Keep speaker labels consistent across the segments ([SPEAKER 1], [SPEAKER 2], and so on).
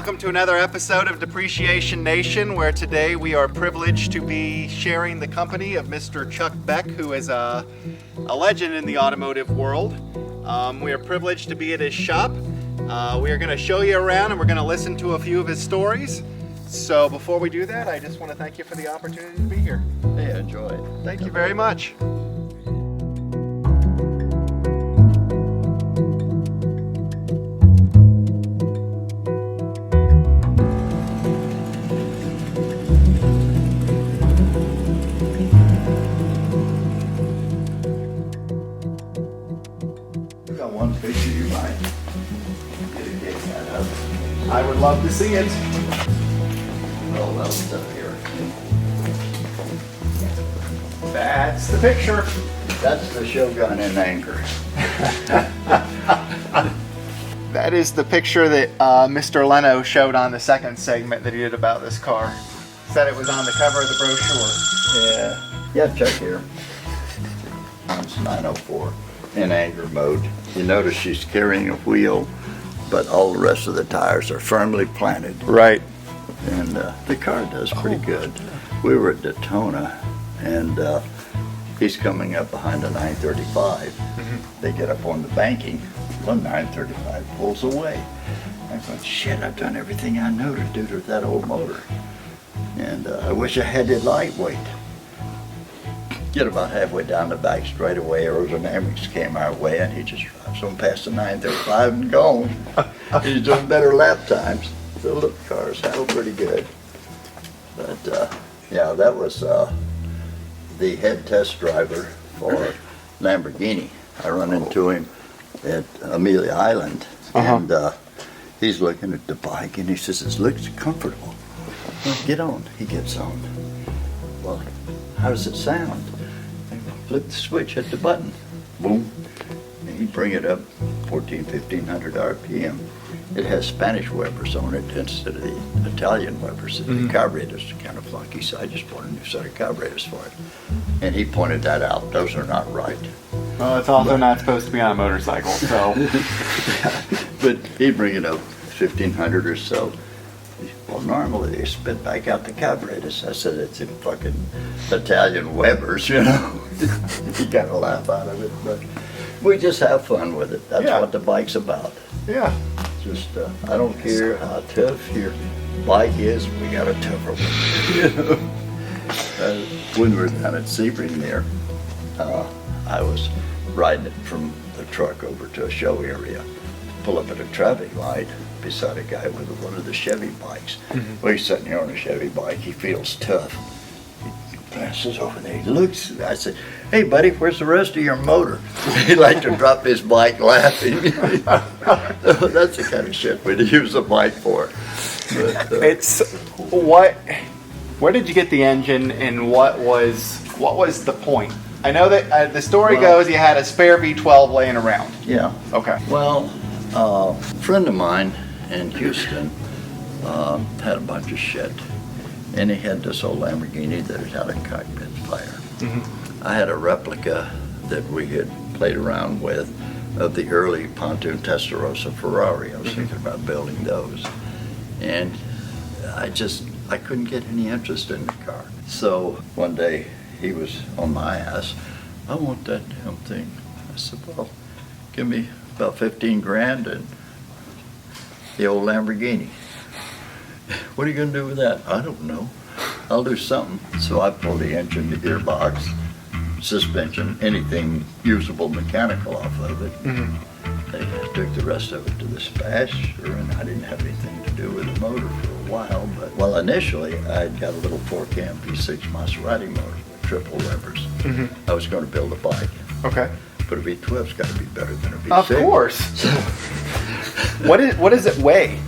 [SPEAKER 1] Welcome to another episode of Depreciation Nation, where today we are privileged to be sharing the company of Mr. Chuck Beck, who is a legend in the automotive world. We are privileged to be at his shop. We are going to show you around and we're going to listen to a few of his stories. So before we do that, I just want to thank you for the opportunity to be here.
[SPEAKER 2] Hey, enjoy it.
[SPEAKER 1] Thank you very much.
[SPEAKER 2] One picture you might get a kick out of.
[SPEAKER 1] I would love to see it.
[SPEAKER 2] Oh, that'll stuff here.
[SPEAKER 1] That's the picture.
[SPEAKER 2] That's the Shogun in anger.
[SPEAKER 1] That is the picture that Mr. Leno showed on the second segment that he did about this car. Said it was on the cover of the brochure.
[SPEAKER 2] Yeah, Chuck here. It's 904 in anger mode. You notice she's carrying a wheel, but all the rest of the tires are firmly planted.
[SPEAKER 1] Right.
[SPEAKER 2] And the car does pretty good. We were at Daytona, and he's coming up behind a 935. They get up on the banking. One 935 pulls away. I thought, shit, I've done everything I know to do to that old motor. And I wish I had it lightweight. Get about halfway down the back straightaway, aerodynamics came our way, and he just drives on past the 935 and gone. He's doing better lap times. So the cars handle pretty good. But yeah, that was the head test driver for Lamborghini. I run into him at Amelia Island, and he's looking at the bike, and he says, "It looks comfortable." Well, get on. He gets on. Well, how does it sound? Flip the switch, hit the button, boom, and you bring it up 1500 RPM. It has Spanish Webers on it instead of the Italian Webers. The carburetors are kind of funky, so I just bought a new set of carburetors for it. And he pointed that out. Those are not right.
[SPEAKER 1] Well, it's also not supposed to be on a motorcycle, so.
[SPEAKER 2] But he'd bring it up 1500 or so. Well, normally they spit back out the carburetors. I said, it's in fucking Italian Webers, you know. He got a laugh out of it, but we just have fun with it. That's what the bike's about.
[SPEAKER 1] Yeah.
[SPEAKER 2] Just, I don't care how tough your bike is, we got a tougher one. You know? When we were down at Sebring there, I was riding it from the truck over to a show area, pull up at a traffic light beside a guy with one of the Chevy bikes. Well, he's sitting here on a Chevy bike, he feels tough. He passes over there, he looks, I said, "Hey buddy, where's the rest of your motor?" He'd like to drop his bike laughing. That's the kind of shit we'd use a bike for. But,
[SPEAKER 1] where did you get the engine, and what was the point? I know that the story goes you had a spare V12 laying around.
[SPEAKER 2] Yeah.
[SPEAKER 1] Okay.
[SPEAKER 2] Well, a friend of mine in Houston had a bunch of shit, and he had this old Lamborghini that had a cockpit fire. I had a replica that we had played around with of the early pontoon Testarossa Ferrari. I was thinking about building those, and I couldn't get any interest in the car. So one day he was on my ass, "I want that damn thing." I said, "Well, give me about 15 grand and the old Lamborghini." "What are you going to do with that?" "I don't know. I'll do something." So I pulled the engine, the gearbox, suspension, anything usable mechanical off of it. I took the rest of it to the spasher, and I didn't have anything to do with the motor for a while. But well, initially I'd got a little 4-cam V6 Maserati motor with triple levers. I was going to build a bike.
[SPEAKER 1] Okay.
[SPEAKER 2] But a V12's got to be better than a V6.
[SPEAKER 1] Of course. What does it weigh?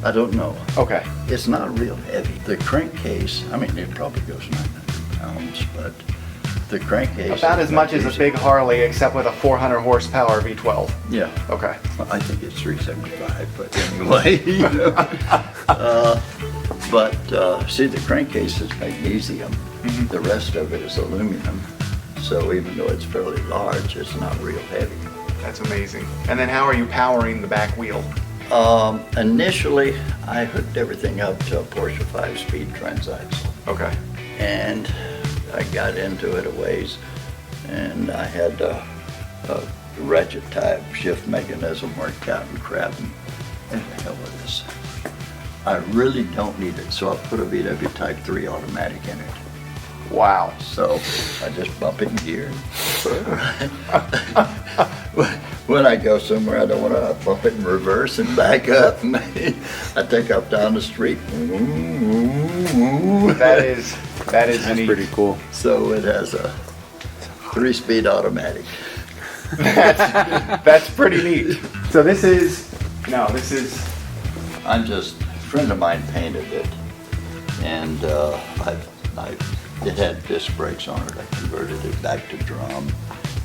[SPEAKER 2] I don't know.
[SPEAKER 1] Okay.
[SPEAKER 2] It's not real heavy. The crankcase, I mean, it probably goes 900 pounds, but the crankcase...
[SPEAKER 1] About as much as a big Harley, except with a 400 horsepower V12.
[SPEAKER 2] Yeah.
[SPEAKER 1] Okay.
[SPEAKER 2] Well, I think it's 375, but anyway. You know. But see, the crankcase is magnesium. The rest of it is aluminum. So even though it's fairly large, it's not real heavy.
[SPEAKER 1] That's amazing. And then how are you powering the back wheel?
[SPEAKER 2] Initially, I hooked everything up to a Porsche 5-speed transaxle.
[SPEAKER 1] Okay.
[SPEAKER 2] And I got into it a ways, and I had a ratchet type shift mechanism worked out and crap. And the hell with this? I really don't need it, so I put a VW Type 3 automatic in it.
[SPEAKER 1] Wow.
[SPEAKER 2] So I just bump it in gear. When I go somewhere, I don't want to bump it in reverse and back up. I take off down the street.
[SPEAKER 1] That is
[SPEAKER 3] That's
[SPEAKER 1] neat.
[SPEAKER 3] pretty cool.
[SPEAKER 2] So it has a 3-speed automatic.
[SPEAKER 1] That's pretty neat. So this is
[SPEAKER 2] I'm just, a friend of mine painted it, and it had disc brakes on it. I converted it back to drum,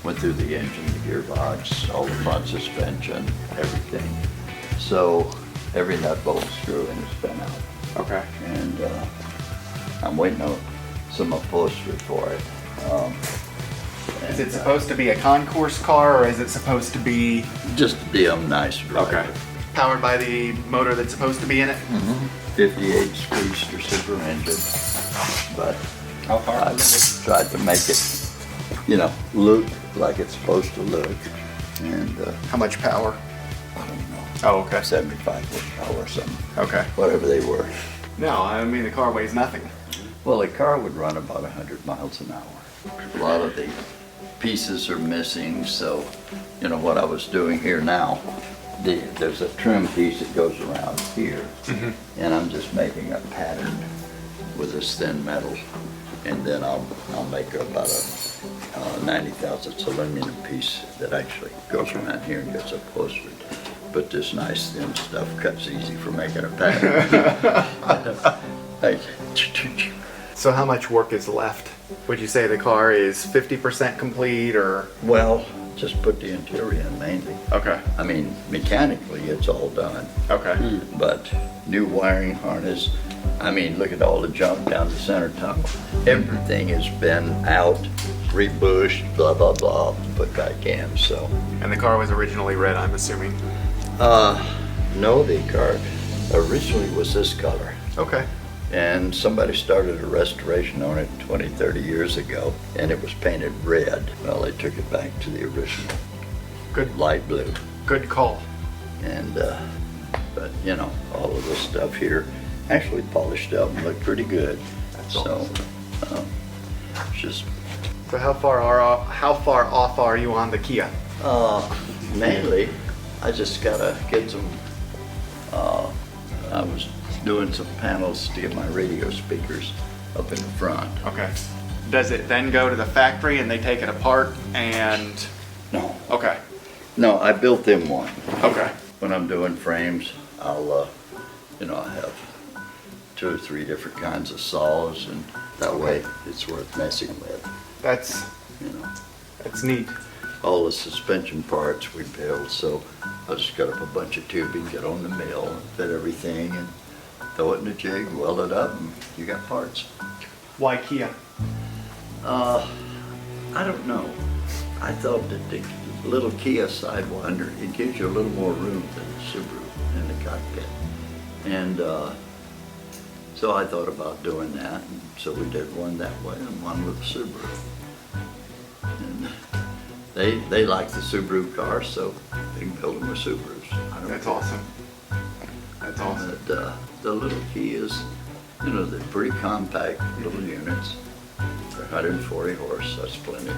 [SPEAKER 2] went through the engine, the gearbox, all the front suspension, everything. So every nut, bolt, screw in has been out.
[SPEAKER 1] okay.
[SPEAKER 2] And I'm waiting on some upholstery for it.
[SPEAKER 1] Is it supposed to be a concourse car, or is it supposed to be
[SPEAKER 2] Just to be a nice driver.
[SPEAKER 1] powered by the motor that's supposed to be in it?
[SPEAKER 2] 58 Speedster super engine, but
[SPEAKER 1] How far?
[SPEAKER 2] I've tried to make it, look like it's supposed to look. And
[SPEAKER 1] How much power?
[SPEAKER 2] I don't know,
[SPEAKER 1] Oh, okay.
[SPEAKER 2] 75 horsepower or something,
[SPEAKER 1] Okay.
[SPEAKER 2] whatever they were.
[SPEAKER 1] No, I mean the car weighs nothing.
[SPEAKER 2] Well, the car would run about 100 miles an hour. A lot of the pieces are missing, so, what I was doing here now, there's a trim piece that goes around here, and I'm just making a pattern with this thin metal, and then I'll make about a 90 thousandths aluminum piece that actually goes around here and gets upholstered. But this nice thin stuff cuts easy for making a pattern.
[SPEAKER 1] So how much work is left? Would you say the car is 50% complete, or?
[SPEAKER 2] Well, just put the interior in mainly.
[SPEAKER 1] Okay.
[SPEAKER 2] I mean, mechanically, it's all done.
[SPEAKER 1] Okay.
[SPEAKER 2] But new wiring harness, I mean, look at all the junk down the center tunnel. Everything has been out, rebushed, blah, blah, blah, put back in, so.
[SPEAKER 1] And the car was originally red, I'm assuming.
[SPEAKER 2] No, the car originally was this color.
[SPEAKER 1] Okay.
[SPEAKER 2] And somebody started a restoration on it 20, 30 years ago, and it was painted red. Well, they took it back to the original
[SPEAKER 1] Good.
[SPEAKER 2] light blue.
[SPEAKER 1] Good call.
[SPEAKER 2] And, but all of this stuff here actually polished up and looked pretty good.
[SPEAKER 1] That's
[SPEAKER 2] So, it's just,
[SPEAKER 1] So how far off are you on the Kia?
[SPEAKER 2] mainly, I just gotta get some, I was doing some panels to get my radio speakers up in the front.
[SPEAKER 1] Okay. Does it then go to the factory and they take it apart and?
[SPEAKER 2] No,
[SPEAKER 1] Okay.
[SPEAKER 2] no, I built them one.
[SPEAKER 1] Okay.
[SPEAKER 2] When I'm doing frames, I'll, I have 2 or 3 different kinds of saws, and that way it's worth messing with,
[SPEAKER 1] That's neat.
[SPEAKER 2] All the suspension parts we build, so I just cut up a bunch of tubing, get on the mill, and fit everything, and throw it in a jig, weld it up, and you got parts.
[SPEAKER 1] Why Kia?
[SPEAKER 2] I don't know. I thought that the little Kia Sidewinder, it gives you a little more room than the Subaru in the cockpit. And so I thought about doing that, and so we did one that way and one with the Subaru. And they like the Subaru car, so they can build them with Subarus. I don't
[SPEAKER 1] That's
[SPEAKER 2] care.
[SPEAKER 1] awesome. That's awesome.
[SPEAKER 2] But the little Kias, they're pretty compact little units. They're 140 horse, that's plenty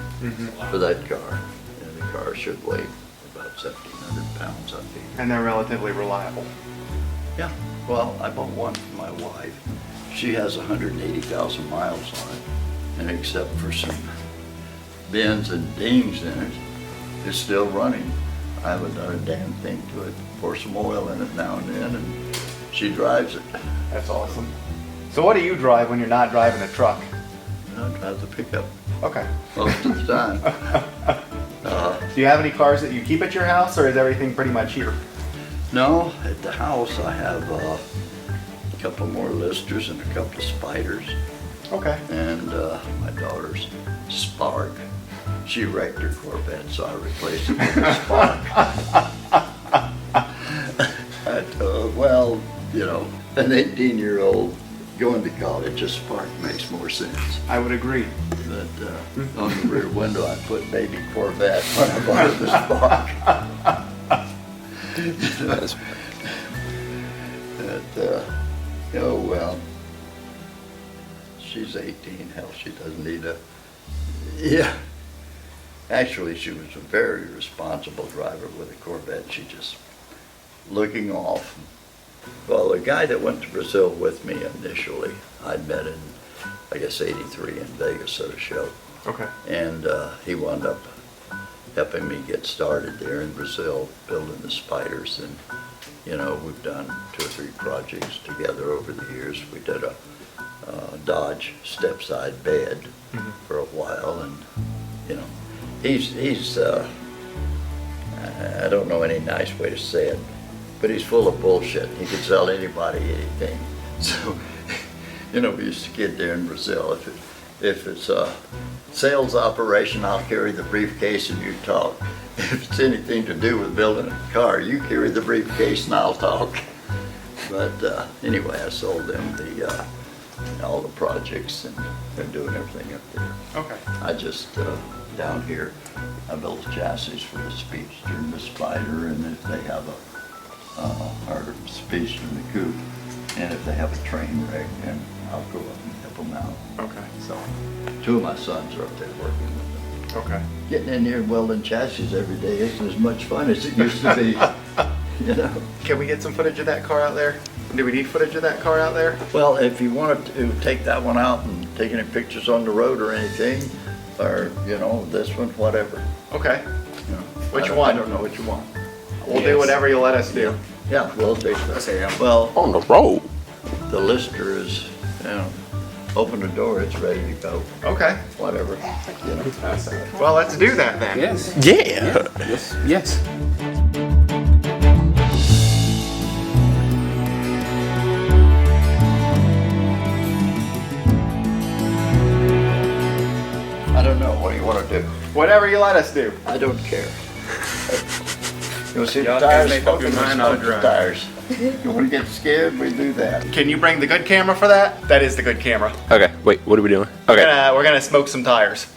[SPEAKER 2] for that car. And the car should weigh about 1,700 pounds, I think.
[SPEAKER 1] And they're relatively reliable.
[SPEAKER 2] Yeah, well, I bought one for my wife. She has 180,000 miles on it, and except for some bends and dings in it, it's still running. I haven't done a damn thing to it. Pour some oil in it now and then, and she drives it.
[SPEAKER 1] That's awesome. So what do you drive when you're not driving a truck?
[SPEAKER 2] I drive the pickup
[SPEAKER 1] Okay.
[SPEAKER 2] most of the time.
[SPEAKER 1] Do you have any cars that you keep at your house, or is everything pretty much here?
[SPEAKER 2] No, at the house I have a couple more Listers and a couple of Spiders,
[SPEAKER 1] Okay.
[SPEAKER 2] and my daughter's Spark. She wrecked her Corvette, so I replaced it with a Spark. an 18-year-old going to college, a Spark makes more sense.
[SPEAKER 1] I would agree.
[SPEAKER 2] But on the rear window, I put baby Corvette when I bought the Spark. But, oh well, she's 18. Hell, she doesn't need a. Yeah. Actually, she was a very responsible driver with a Corvette. She just looking off. Well, the guy that went to Brazil with me initially, I'd met in, I guess, '83 in Vegas at a show.
[SPEAKER 1] Okay.
[SPEAKER 2] And he wound up helping me get started there in Brazil, building the Spiders. And, you know, we've done 2 or 3 projects together over the years. We did a Dodge step-side bed for a while, and, you know, he's I don't know any nice way to say it, but he's full of bullshit. He could sell anybody anything. So, you know, we used to get there in Brazil. If it's a sales operation, I'll carry the briefcase and you talk. If it's anything to do with building a car, you carry the briefcase and I'll talk. But anyway, I sold them all the projects, and they're doing everything up there.
[SPEAKER 1] Okay.
[SPEAKER 2] I just, down here, I built the chassis for the Speedster and the Spider, and if they have or Speedster and the Coupe, and if they have a train wreck, then I'll go up and help them out.
[SPEAKER 1] Okay.
[SPEAKER 2] So, 2 of my sons are up there working with them.
[SPEAKER 1] Okay.
[SPEAKER 2] Getting in here and welding chassis every day isn't as much fun as it used to be, you know.
[SPEAKER 1] Can we get some footage of that car out there? Do we need footage of that car out there?
[SPEAKER 2] Well, if you wanted to take that one out and take any pictures on the road or anything, or, you know, this one, whatever.
[SPEAKER 1] Okay.
[SPEAKER 2] You know,
[SPEAKER 1] Which one?
[SPEAKER 2] I don't know what you want.
[SPEAKER 1] We'll do whatever you let us do.
[SPEAKER 2] Yeah, we'll do that.
[SPEAKER 1] Okay, yeah.
[SPEAKER 2] Well,
[SPEAKER 3] On the road.
[SPEAKER 2] the Lister is, you know, open the door, it's ready to go.
[SPEAKER 1] Okay.
[SPEAKER 2] Whatever, you know.
[SPEAKER 1] Well, let's do that then.
[SPEAKER 4] Yes.
[SPEAKER 3] Yeah.
[SPEAKER 4] Yes. Yes.
[SPEAKER 2] I don't know, what do you want to do?
[SPEAKER 1] Whatever you let us do.
[SPEAKER 2] I don't care. You want to see the
[SPEAKER 4] Y'all
[SPEAKER 2] tires?
[SPEAKER 4] make up your
[SPEAKER 2] Smoke
[SPEAKER 4] mind, I'll
[SPEAKER 2] the
[SPEAKER 4] drive.
[SPEAKER 2] tires. You want to get scared, we do that.
[SPEAKER 1] Can you bring the good camera for that? That is the good camera.
[SPEAKER 3] Okay, wait, what are we doing? Okay.
[SPEAKER 1] We're gonna smoke some tires.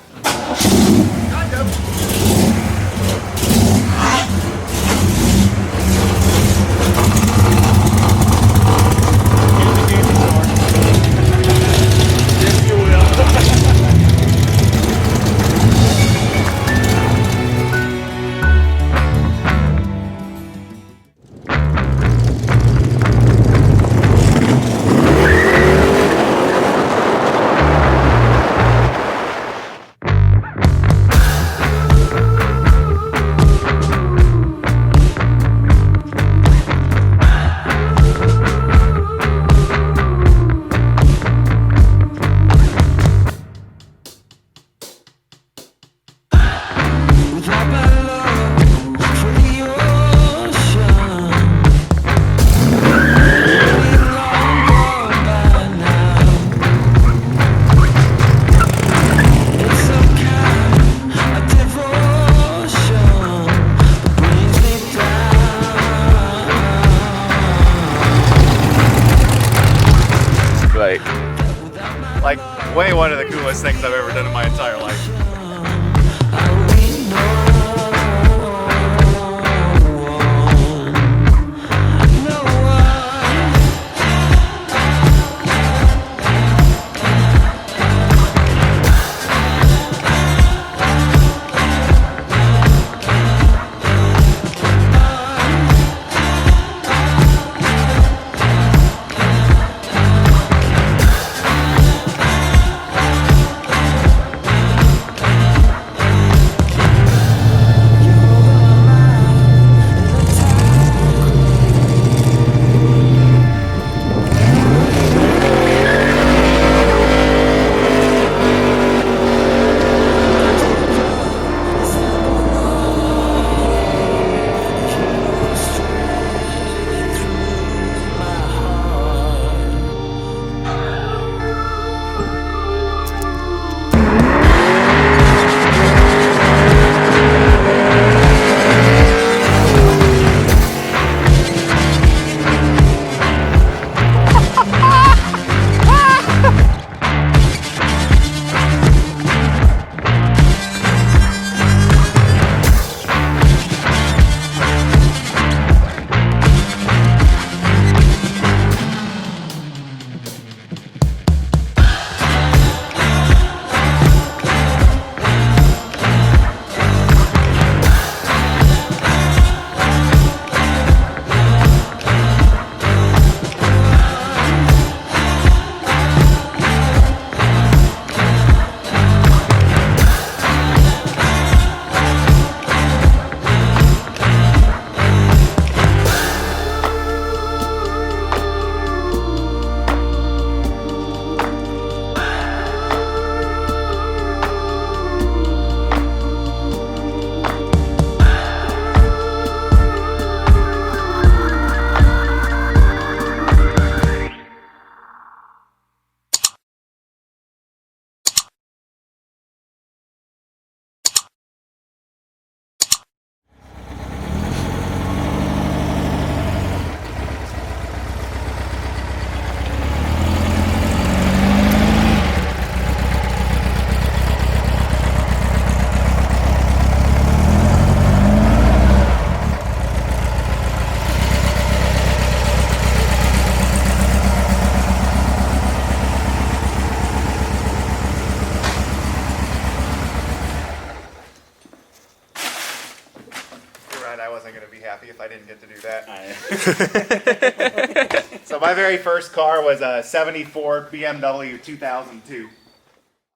[SPEAKER 1] decided I wasn't going to be happy if I didn't get to do that. So my very first car was a '74 BMW 2002.